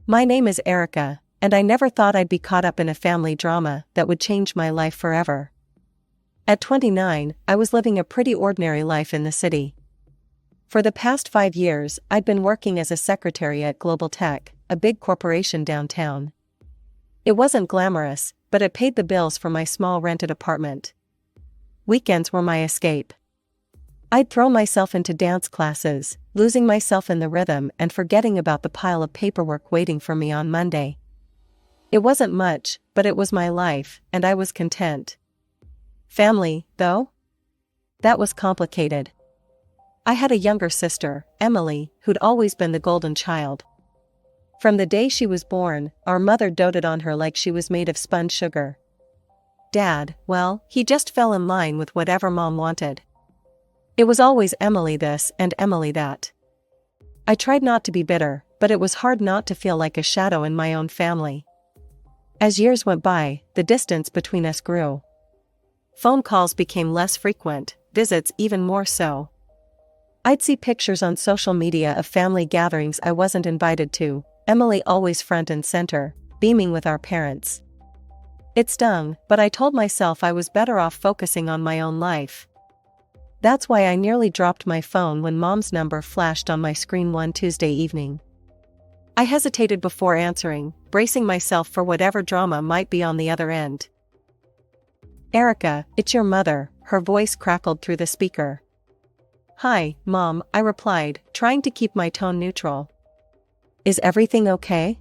My name is Erica, and I never thought I'd be caught up in a family drama that would change my life forever. At 29, I was living a pretty ordinary life in the city. For the past 5 years, I'd been working as a secretary at Global Tech, a big corporation downtown. It wasn't glamorous, but it paid the bills for my small rented apartment. Weekends were my escape. I'd throw myself into dance classes, losing myself in the rhythm and forgetting about the pile of paperwork waiting for me on Monday. It wasn't much, but it was my life, and I was content. Family, though? That was complicated. I had a younger sister, Emily, who'd always been the golden child. From the day she was born, our mother doted on her like she was made of spun sugar. Dad, well, he just fell in line with whatever Mom wanted. It was always Emily this and Emily that. I tried not to be bitter, but it was hard not to feel like a shadow in my own family. As years went by, the distance between us grew. Phone calls became less frequent, visits even more so. I'd see pictures on social media of family gatherings I wasn't invited to, Emily always front and center, beaming with our parents. It stung, but I told myself I was better off focusing on my own life. That's why I nearly dropped my phone when Mom's number flashed on my screen one Tuesday evening. I hesitated before answering, bracing myself for whatever drama might be on the other end. "Erica, it's your mother," her voice crackled through the speaker. "Hi, Mom," I replied, trying to keep my tone neutral. "Is everything okay?"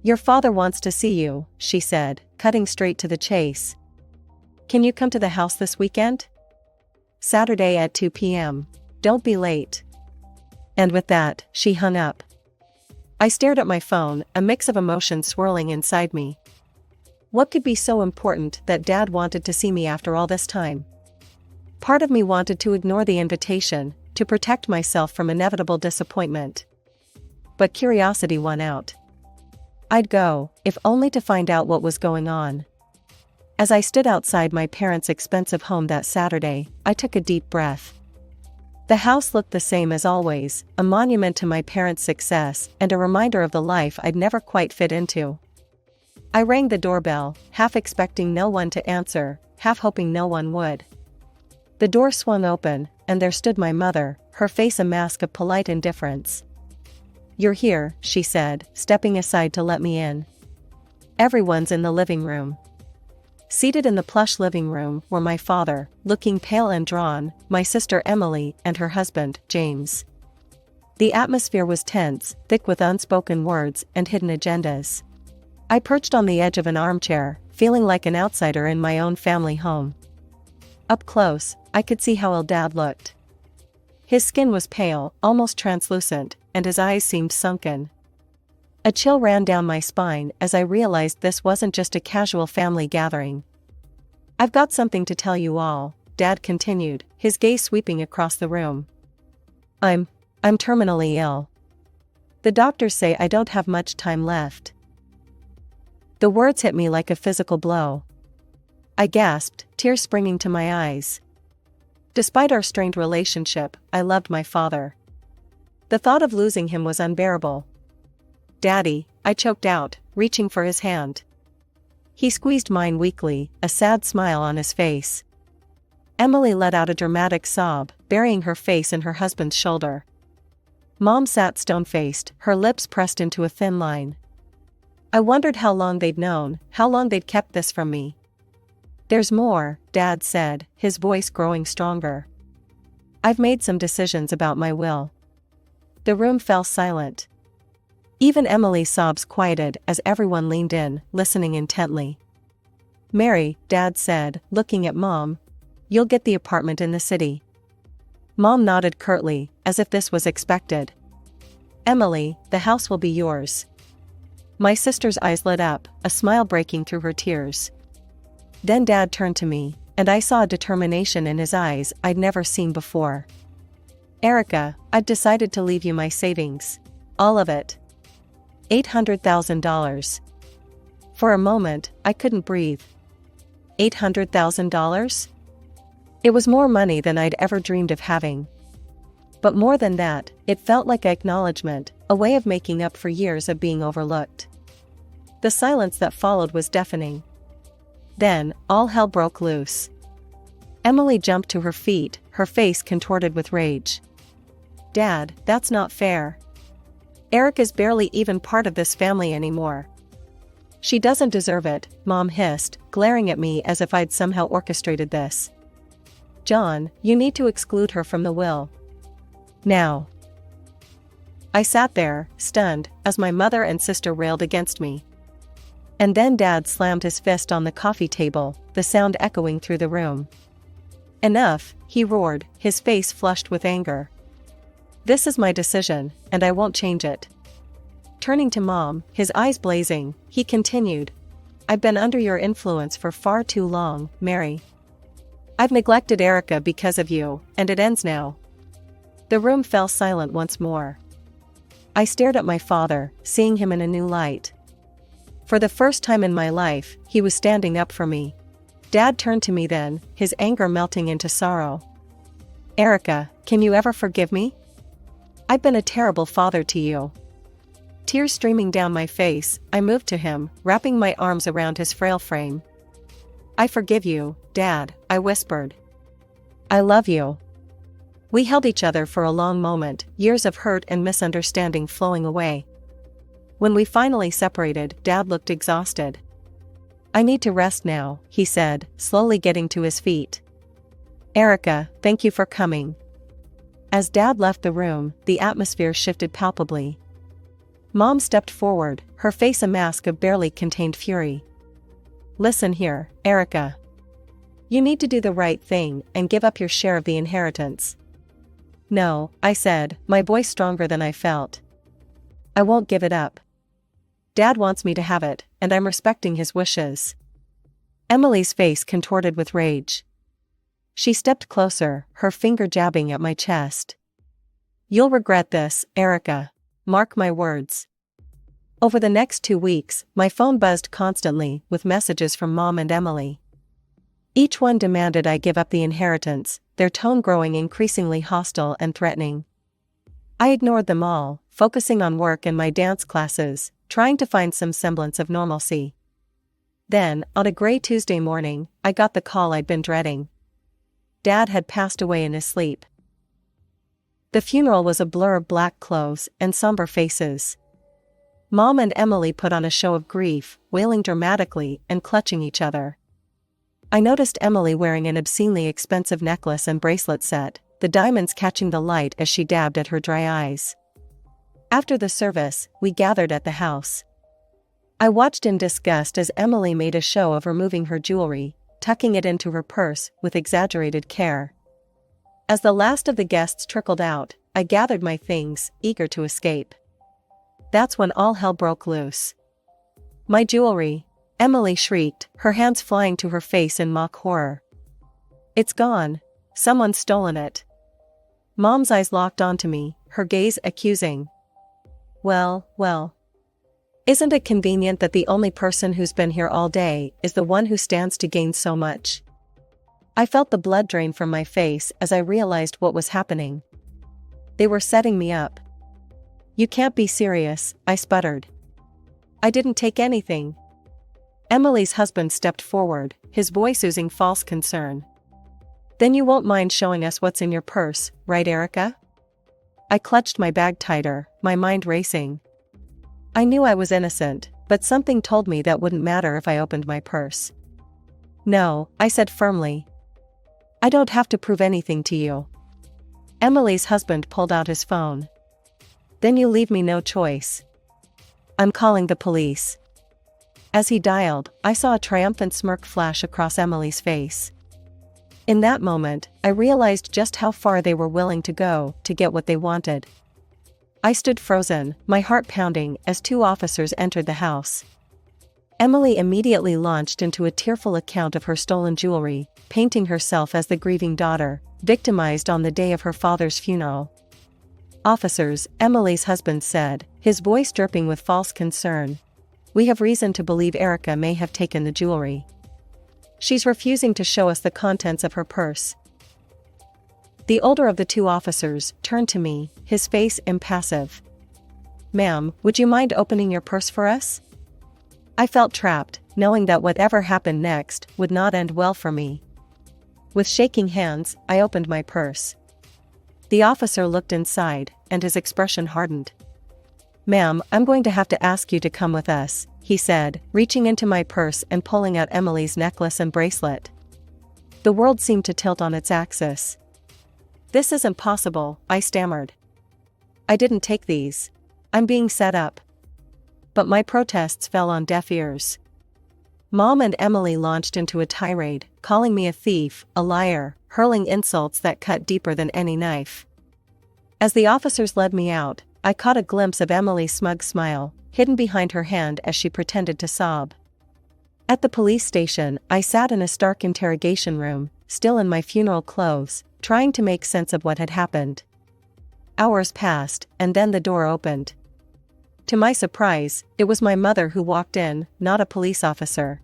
"Your father wants to see you," she said, cutting straight to the chase. "Can you come to the house this weekend?" "Saturday at 2 p.m. Don't be late." And with that, she hung up. I stared at my phone, a mix of emotions swirling inside me. What could be so important that Dad wanted to see me after all this time? Part of me wanted to ignore the invitation, to protect myself from inevitable disappointment. But curiosity won out. I'd go, if only to find out what was going on. As I stood outside my parents' expensive home that Saturday, I took a deep breath. The house looked the same as always, a monument to my parents' success and a reminder of the life I'd never quite fit into. I rang the doorbell, half expecting no one to answer, half hoping no one would. The door swung open, and there stood my mother, her face a mask of polite indifference. "You're here," she said, stepping aside to let me in. "Everyone's in the living room." Seated in the plush living room were my father, looking pale and drawn, my sister Emily, and her husband, James. The atmosphere was tense, thick with unspoken words and hidden agendas. I perched on the edge of an armchair, feeling like an outsider in my own family home. Up close, I could see how ill Dad looked. His skin was pale, almost translucent, and his eyes seemed sunken. A chill ran down my spine as I realized this wasn't just a casual family gathering. "I've got something to tell you all," Dad continued, his gaze sweeping across the room. I'm terminally ill. The doctors say I don't have much time left." The words hit me like a physical blow. I gasped, tears springing to my eyes. Despite our strained relationship, I loved my father. The thought of losing him was unbearable. "Daddy," I choked out, reaching for his hand. He squeezed mine weakly, a sad smile on his face. Emily let out a dramatic sob, burying her face in her husband's shoulder. Mom sat stone-faced, her lips pressed into a thin line. I wondered how long they'd known, how long they'd kept this from me. "There's more," Dad said, his voice growing stronger. "I've made some decisions about my will." The room fell silent. Even Emily's sobs quieted as everyone leaned in, listening intently. "Mary," Dad said, looking at Mom, "you'll get the apartment in the city." Mom nodded curtly, as if this was expected. "Emily, the house will be yours." My sister's eyes lit up, a smile breaking through her tears. Then Dad turned to me, and I saw a determination in his eyes I'd never seen before. "Erica, I've decided to leave you my savings. All of it. $800,000. For a moment, I couldn't breathe. $800,000? It was more money than I'd ever dreamed of having. But more than that, it felt like acknowledgement, a way of making up for years of being overlooked. The silence that followed was deafening. Then, all hell broke loose. Emily jumped to her feet, her face contorted with rage. "Dad, that's not fair. Eric is barely even part of this family anymore." "She doesn't deserve it," Mom hissed, glaring at me as if I'd somehow orchestrated this. "John, you need to exclude her from the will. Now." I sat there, stunned, as my mother and sister railed against me. And then Dad slammed his fist on the coffee table, the sound echoing through the room. "Enough," he roared, his face flushed with anger. "This is my decision, and I won't change it." Turning to Mom, his eyes blazing, he continued, "I've been under your influence for far too long, Mary. I've neglected Erica because of you, and it ends now." The room fell silent once more. I stared at my father, seeing him in a new light. For the first time in my life, he was standing up for me. Dad turned to me then, his anger melting into sorrow. "Erica, can you ever forgive me? I've been a terrible father to you." Tears streaming down my face, I moved to him, wrapping my arms around his frail frame. "I forgive you, Dad," I whispered. "I love you." We held each other for a long moment, years of hurt and misunderstanding flowing away. When we finally separated, Dad looked exhausted. "I need to rest now," he said, slowly getting to his feet. "Erica, thank you for coming." As Dad left the room, the atmosphere shifted palpably. Mom stepped forward, her face a mask of barely contained fury. "Listen here, Erica. You need to do the right thing and give up your share of the inheritance." "No," I said, my voice stronger than I felt. "I won't give it up. Dad wants me to have it, and I'm respecting his wishes." Emily's face contorted with rage. She stepped closer, her finger jabbing at my chest. "You'll regret this, Erica. Mark my words." Over the next 2 weeks, my phone buzzed constantly with messages from Mom and Emily. Each one demanded I give up the inheritance, their tone growing increasingly hostile and threatening. I ignored them all, focusing on work and my dance classes, trying to find some semblance of normalcy. Then, on a gray Tuesday morning, I got the call I'd been dreading. Dad had passed away in his sleep. The funeral was a blur of black clothes and somber faces. Mom and Emily put on a show of grief, wailing dramatically and clutching each other. I noticed Emily wearing an obscenely expensive necklace and bracelet set, the diamonds catching the light as she dabbed at her dry eyes. After the service, we gathered at the house. I watched in disgust as Emily made a show of removing her jewelry, tucking it into her purse with exaggerated care. As the last of the guests trickled out, I gathered my things, eager to escape. That's when all hell broke loose. "My jewelry!" Emily shrieked, her hands flying to her face in mock horror. "It's gone. Someone's stolen it." Mom's eyes locked onto me, her gaze accusing. Well. Isn't it convenient that the only person who's been here all day is the one who stands to gain so much? I felt the blood drain from my face as I realized what was happening. They were setting me up. "You can't be serious," I sputtered. "I didn't take anything." Emily's husband stepped forward, his voice oozing false concern. "Then you won't mind showing us what's in your purse, right, Erica?" I clutched my bag tighter, my mind racing. I knew I was innocent, but something told me that wouldn't matter if I opened my purse. "No," I said firmly. "I don't have to prove anything to you." Emily's husband pulled out his phone. "Then you leave me no choice. I'm calling the police." As he dialed, I saw a triumphant smirk flash across Emily's face. In that moment, I realized just how far they were willing to go to get what they wanted. I stood frozen, my heart pounding, as 2 officers entered the house. Emily immediately launched into a tearful account of her stolen jewelry, painting herself as the grieving daughter, victimized on the day of her father's funeral. "Officers," Emily's husband said, his voice dripping with false concern, "we have reason to believe Erica may have taken the jewelry. She's refusing to show us the contents of her purse." The older of the 2 officers turned to me, his face impassive. "Ma'am, would you mind opening your purse for us?" I felt trapped, knowing that whatever happened next would not end well for me. With shaking hands, I opened my purse. The officer looked inside, and his expression hardened. "Ma'am, I'm going to have to ask you to come with us," he said, reaching into my purse and pulling out Emily's necklace and bracelet. The world seemed to tilt on its axis. "This isn't possible," I stammered. "I didn't take these. I'm being set up." But my protests fell on deaf ears. Mom and Emily launched into a tirade, calling me a thief, a liar, hurling insults that cut deeper than any knife. As the officers led me out, I caught a glimpse of Emily's smug smile, hidden behind her hand as she pretended to sob. At the police station, I sat in a stark interrogation room, still in my funeral clothes, trying to make sense of what had happened. Hours passed, and then the door opened. To my surprise, it was my mother who walked in, not a police officer.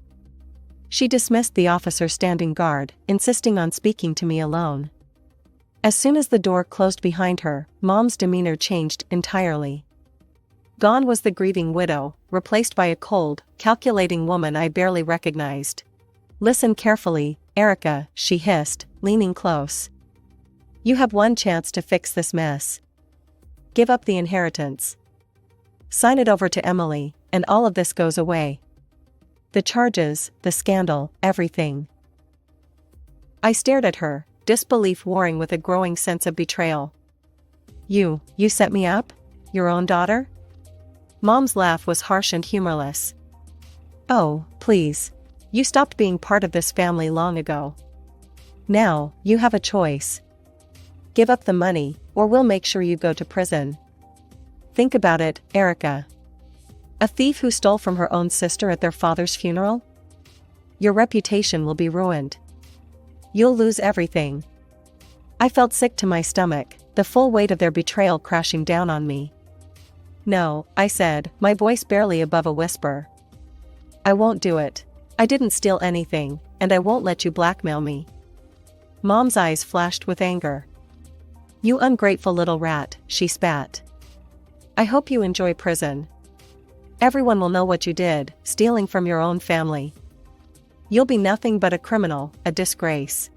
She dismissed the officer standing guard, insisting on speaking to me alone. As soon as the door closed behind her, Mom's demeanor changed entirely. Gone was the grieving widow, replaced by a cold, calculating woman I barely recognized. "Listen carefully, Erica," she hissed, leaning close. "You have one chance to fix this mess. Give up the inheritance. Sign it over to Emily, and all of this goes away. The charges, the scandal, everything." I stared at her, disbelief warring with a growing sense of betrayal. You set me up? Your own daughter?" Mom's laugh was harsh and humorless. "Oh, please. You stopped being part of this family long ago. Now, you have a choice. Give up the money, or we'll make sure you go to prison. Think about it, Erica. A thief who stole from her own sister at their father's funeral? Your reputation will be ruined. You'll lose everything." I felt sick to my stomach, the full weight of their betrayal crashing down on me. "No," I said, my voice barely above a whisper. "I won't do it. I didn't steal anything, and I won't let you blackmail me." Mom's eyes flashed with anger. "You ungrateful little rat," she spat. "I hope you enjoy prison. Everyone will know what you did, stealing from your own family. You'll be nothing but a criminal, a disgrace."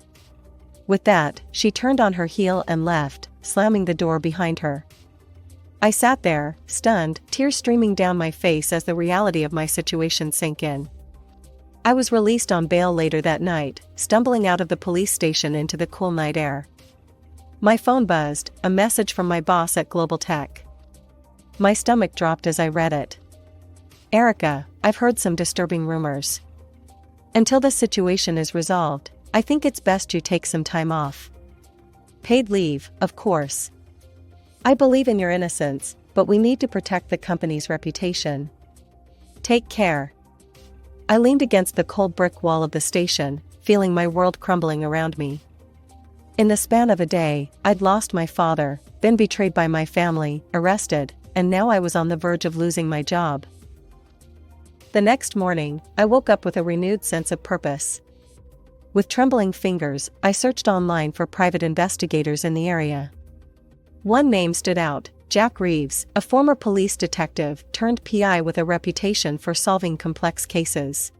With that, she turned on her heel and left, slamming the door behind her. I sat there, stunned, tears streaming down my face as the reality of my situation sank in. I was released on bail later that night, stumbling out of the police station into the cool night air. My phone buzzed, a message from my boss at Global Tech. My stomach dropped as I read it. "Erica, I've heard some disturbing rumors. Until the situation is resolved, I think it's best you take some time off. Paid leave, of course. I believe in your innocence, but we need to protect the company's reputation. Take care." I leaned against the cold brick wall of the station, feeling my world crumbling around me. In the span of a day, I'd lost my father, been betrayed by my family, arrested, and now I was on the verge of losing my job. The next morning, I woke up with a renewed sense of purpose. With trembling fingers, I searched online for private investigators in the area. One name stood out, Jack Reeves, a former police detective turned PI with a reputation for solving complex cases.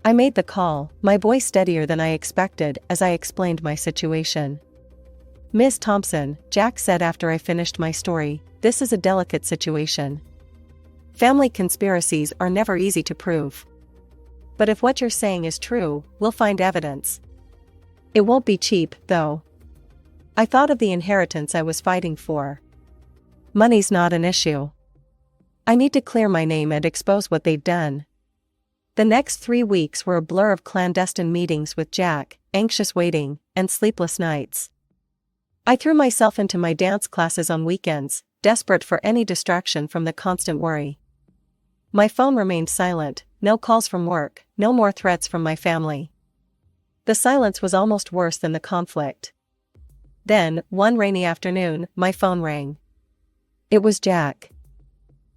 I made the call, my voice steadier than I expected as I explained my situation. "Miss Thompson," Jack said after I finished my story, "this is a delicate situation. Family conspiracies are never easy to prove. But if what you're saying is true, we'll find evidence. It won't be cheap, though." I thought of the inheritance I was fighting for. Money's not an issue. I need to clear my name and expose what they've done. The next 3 weeks were a blur of clandestine meetings with Jack, anxious waiting, and sleepless nights. I threw myself into my dance classes on weekends, desperate for any distraction from the constant worry. My phone remained silent, no calls from work, no more threats from my family. The silence was almost worse than the conflict. Then, one rainy afternoon, my phone rang. It was Jack.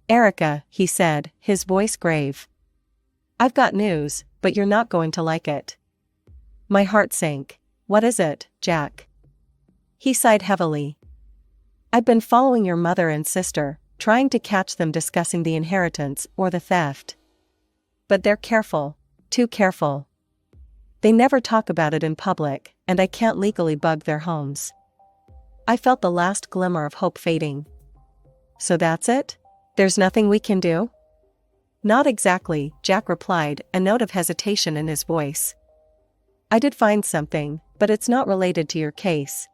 "Erica," he said, his voice grave. "I've got news, but you're not going to like it." My heart sank. "What is it, Jack?" He sighed heavily. "I've been following your mother and sister, trying to catch them discussing the inheritance or the theft. But they're careful, too careful. They never talk about it in public, and I can't legally bug their homes. I felt the last glimmer of hope fading. So that's it? There's nothing we can do? Not exactly, Jack replied, a note of hesitation in his voice. I did find something, but it's not related to your case.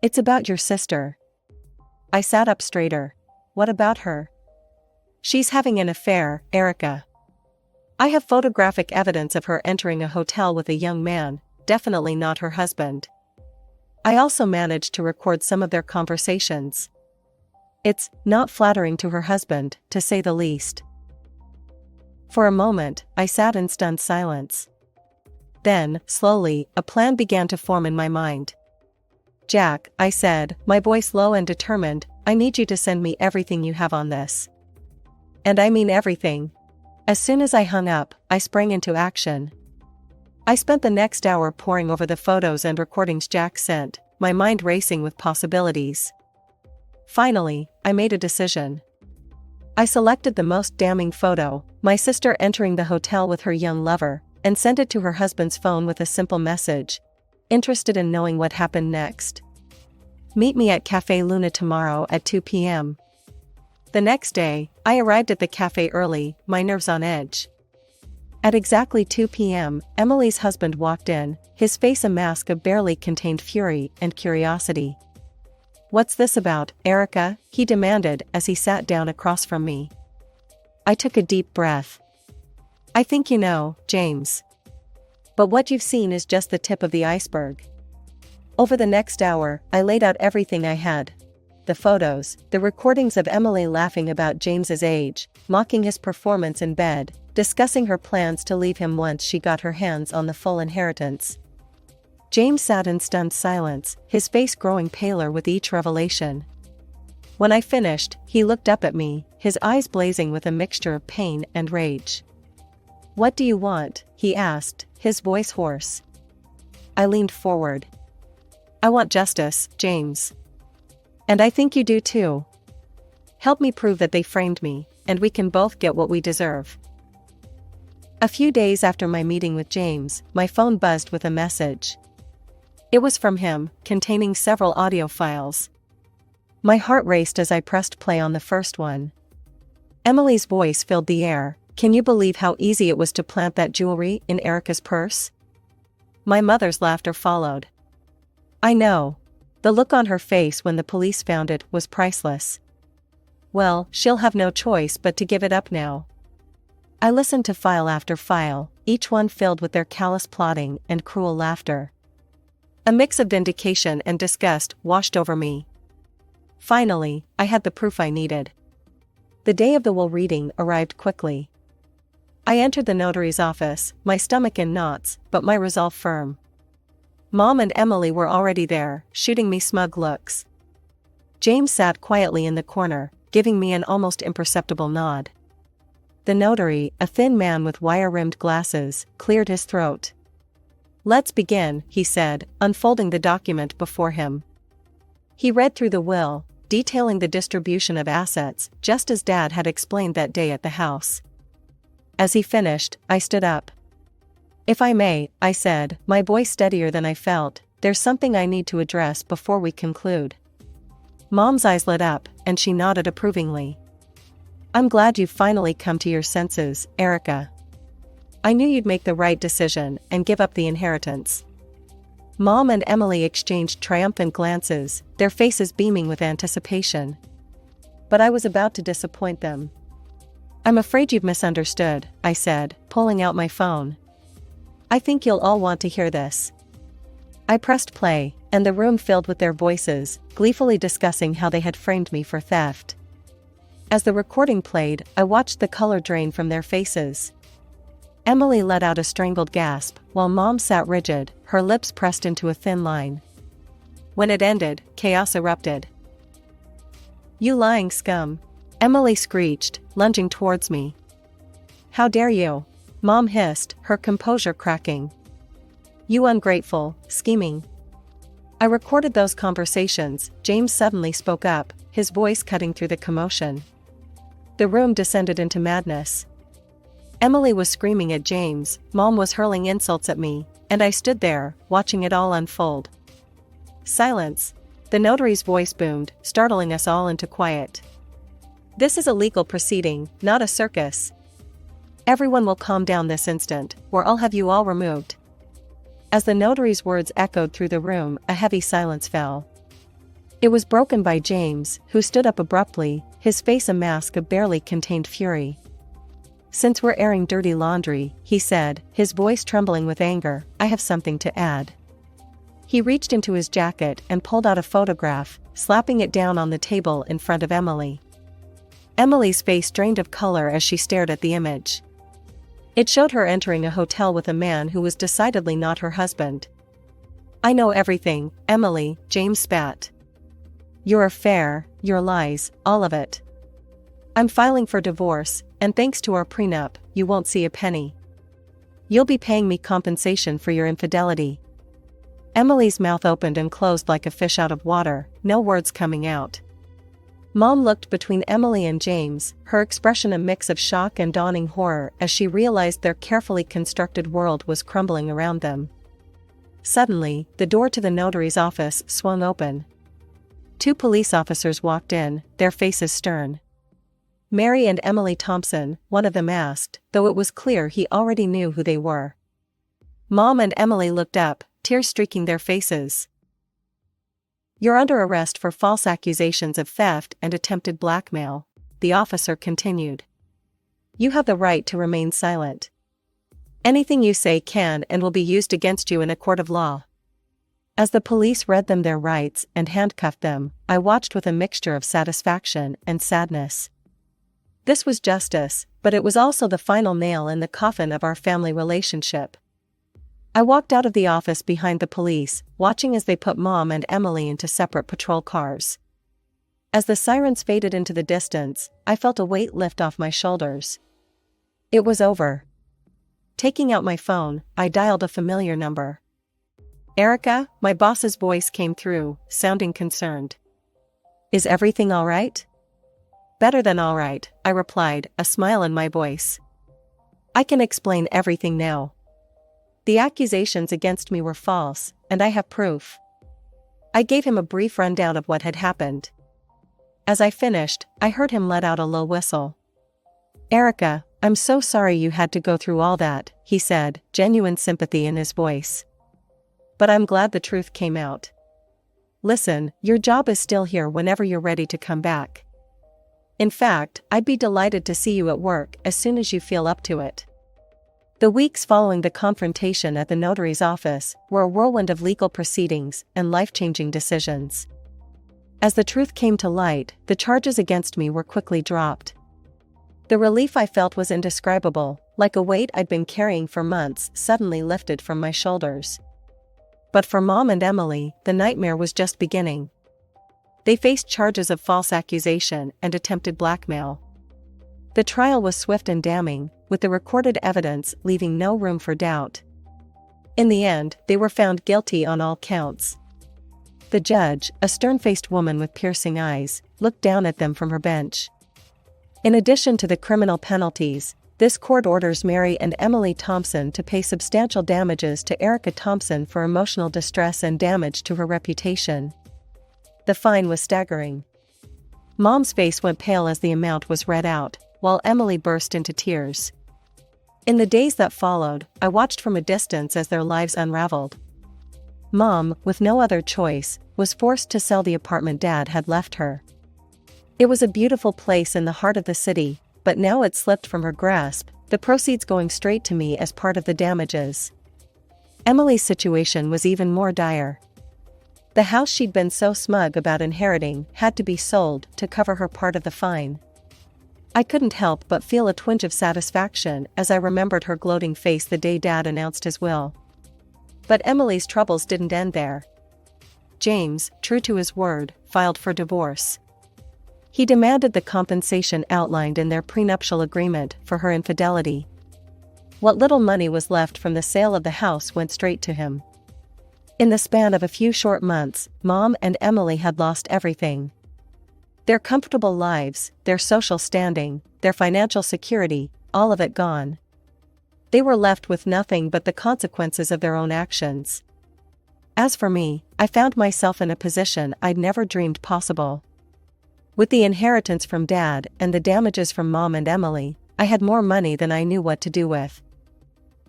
It's about your sister. I sat up straighter. What about her? She's having an affair, Erica. I have photographic evidence of her entering a hotel with a young man, definitely not her husband. I also managed to record some of their conversations. It's not flattering to her husband, to say the least. For a moment, I sat in stunned silence. Then, slowly, a plan began to form in my mind. Jack, I said, my voice low and determined, I need you to send me everything you have on this. And I mean everything. As soon as I hung up, I sprang into action. I spent the next hour poring over the photos and recordings Jack sent, my mind racing with possibilities. Finally, I made a decision. I selected the most damning photo, my sister entering the hotel with her young lover, and sent it to her husband's phone with a simple message. Interested in knowing what happened next? Meet me at Café Luna tomorrow at 2 p.m. The next day, I arrived at the cafe early, my nerves on edge. At exactly 2 p.m., Emily's husband walked in, his face a mask of barely contained fury and curiosity. What's this about, Erica? He demanded as he sat down across from me. I took a deep breath. I think you know, James. But what you've seen is just the tip of the iceberg. Over the next hour, I laid out everything I had. The photos, the recordings of Emily laughing about James's age, mocking his performance in bed, discussing her plans to leave him once she got her hands on the full inheritance. James sat in stunned silence, his face growing paler with each revelation. When I finished, he looked up at me, his eyes blazing with a mixture of pain and rage. What do you want? He asked, his voice hoarse. I leaned forward. I want justice, James. And I think you do too. Help me prove that they framed me, and we can both get what we deserve. A few days after my meeting with James, my phone buzzed with a message. It was from him, containing several audio files. My heart raced as I pressed play on the first one. Emily's voice filled the air. Can you believe how easy it was to plant that jewelry in Erica's purse? My mother's laughter followed. I know. The look on her face when the police found it was priceless. Well, she'll have no choice but to give it up now. I listened to file after file, each one filled with their callous plotting and cruel laughter. A mix of vindication and disgust washed over me. Finally, I had the proof I needed. The day of the will reading arrived quickly. I entered the notary's office, my stomach in knots, but my resolve firm. Mom and Emily were already there, shooting me smug looks. James sat quietly in the corner, giving me an almost imperceptible nod. The notary, a thin man with wire-rimmed glasses, cleared his throat. Let's begin, he said, unfolding the document before him. He read through the will, detailing the distribution of assets, just as Dad had explained that day at the house. As he finished, I stood up. If I may, I said, my voice steadier than I felt, there's something I need to address before we conclude. Mom's eyes lit up, and she nodded approvingly. I'm glad you've finally come to your senses, Erica. I knew you'd make the right decision and give up the inheritance. Mom and Emily exchanged triumphant glances, their faces beaming with anticipation. But I was about to disappoint them. I'm afraid you've misunderstood, I said, pulling out my phone. I think you'll all want to hear this. I pressed play, and the room filled with their voices, gleefully discussing how they had framed me for theft. As the recording played, I watched the color drain from their faces. Emily let out a strangled gasp, while Mom sat rigid, her lips pressed into a thin line. When it ended, chaos erupted. You lying scum! Emily screeched, lunging towards me. How dare you! Mom hissed, her composure cracking. You ungrateful, scheming. I recorded those conversations. James suddenly spoke up, his voice cutting through the commotion. The room descended into madness. Emily was screaming at James, Mom was hurling insults at me, and I stood there, watching it all unfold. Silence. The notary's voice boomed, startling us all into quiet. This is a legal proceeding, not a circus. Everyone will calm down this instant, or I'll have you all removed. As the notary's words echoed through the room, a heavy silence fell. It was broken by James, who stood up abruptly, his face a mask of barely contained fury. Since we're airing dirty laundry, he said, his voice trembling with anger, I have something to add. He reached into his jacket and pulled out a photograph, slapping it down on the table in front of Emily. Emily's face drained of color as she stared at the image. It showed her entering a hotel with a man who was decidedly not her husband. I know everything, Emily, James spat. Your affair, your lies, all of it. I'm filing for divorce, and thanks to our prenup, you won't see a penny. You'll be paying me compensation for your infidelity. Emily's mouth opened and closed like a fish out of water, no words coming out. Mom looked between Emily and James, her expression a mix of shock and dawning horror as she realized their carefully constructed world was crumbling around them. Suddenly, the door to the notary's office swung open. 2 police officers walked in, their faces stern. Mary and Emily Thompson, one of them asked, though it was clear he already knew who they were. Mom and Emily looked up, tears streaking their faces. You're under arrest for false accusations of theft and attempted blackmail, the officer continued. You have the right to remain silent. Anything you say can and will be used against you in a court of law. As the police read them their rights and handcuffed them, I watched with a mixture of satisfaction and sadness. This was justice, but it was also the final nail in the coffin of our family relationship. I walked out of the office behind the police, watching as they put Mom and Emily into separate patrol cars. As the sirens faded into the distance, I felt a weight lift off my shoulders. It was over. Taking out my phone, I dialed a familiar number. Erica, my boss's voice came through, sounding concerned. Is everything all right? Better than all right, I replied, a smile in my voice. I can explain everything now. The accusations against me were false, and I have proof. I gave him a brief rundown of what had happened. As I finished, I heard him let out a low whistle. Erica, I'm so sorry you had to go through all that, he said, genuine sympathy in his voice. But I'm glad the truth came out. Listen, your job is still here whenever you're ready to come back. In fact, I'd be delighted to see you at work as soon as you feel up to it. The weeks following the confrontation at the notary's office were a whirlwind of legal proceedings and life-changing decisions. As the truth came to light, the charges against me were quickly dropped. The relief I felt was indescribable, like a weight I'd been carrying for months suddenly lifted from my shoulders. But for Mom and Emily, the nightmare was just beginning. They faced charges of false accusation and attempted blackmail. The trial was swift and damning, with the recorded evidence leaving no room for doubt. In the end, they were found guilty on all counts. The judge, a stern-faced woman with piercing eyes, looked down at them from her bench. In addition to the criminal penalties, this court orders Mary and Emily Thompson to pay substantial damages to Erica Thompson for emotional distress and damage to her reputation. The fine was staggering. Mom's face went pale as the amount was read out, while Emily burst into tears. In the days that followed, I watched from a distance as their lives unraveled. Mom, with no other choice, was forced to sell the apartment Dad had left her. It was a beautiful place in the heart of the city, but now it slipped from her grasp, the proceeds going straight to me as part of the damages. Emily's situation was even more dire. The house she'd been so smug about inheriting had to be sold to cover her part of the fine. I couldn't help but feel a twinge of satisfaction as I remembered her gloating face the day Dad announced his will. But Emily's troubles didn't end there. James, true to his word, filed for divorce. He demanded the compensation outlined in their prenuptial agreement for her infidelity. What little money was left from the sale of the house went straight to him. In the span of a few short months, Mom and Emily had lost everything. Their comfortable lives, their social standing, their financial security, all of it gone. They were left with nothing but the consequences of their own actions. As for me, I found myself in a position I'd never dreamed possible. With the inheritance from Dad and the damages from Mom and Emily, I had more money than I knew what to do with.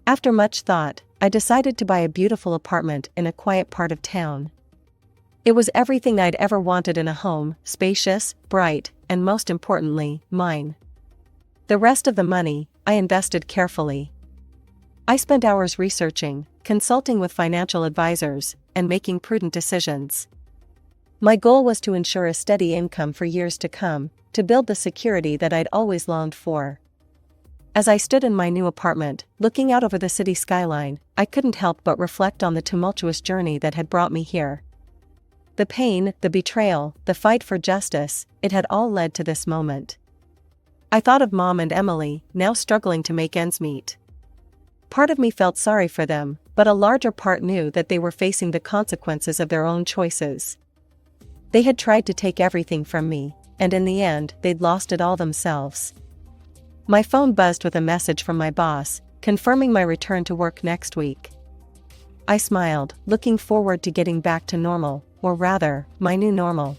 After much thought, I decided to buy a beautiful apartment in a quiet part of town. It was everything I'd ever wanted in a home, spacious, bright, and most importantly, mine. The rest of the money, I invested carefully. I spent hours researching, consulting with financial advisors, and making prudent decisions. My goal was to ensure a steady income for years to come, to build the security that I'd always longed for. As I stood in my new apartment, looking out over the city skyline, I couldn't help but reflect on the tumultuous journey that had brought me here. The pain, the betrayal, the fight for justice, it had all led to this moment. I thought of Mom and Emily, now struggling to make ends meet. Part of me felt sorry for them, but a larger part knew that they were facing the consequences of their own choices. They had tried to take everything from me, and in the end, they'd lost it all themselves. My phone buzzed with a message from my boss, confirming my return to work next week. I smiled, looking forward to getting back to normal, or rather, my new normal.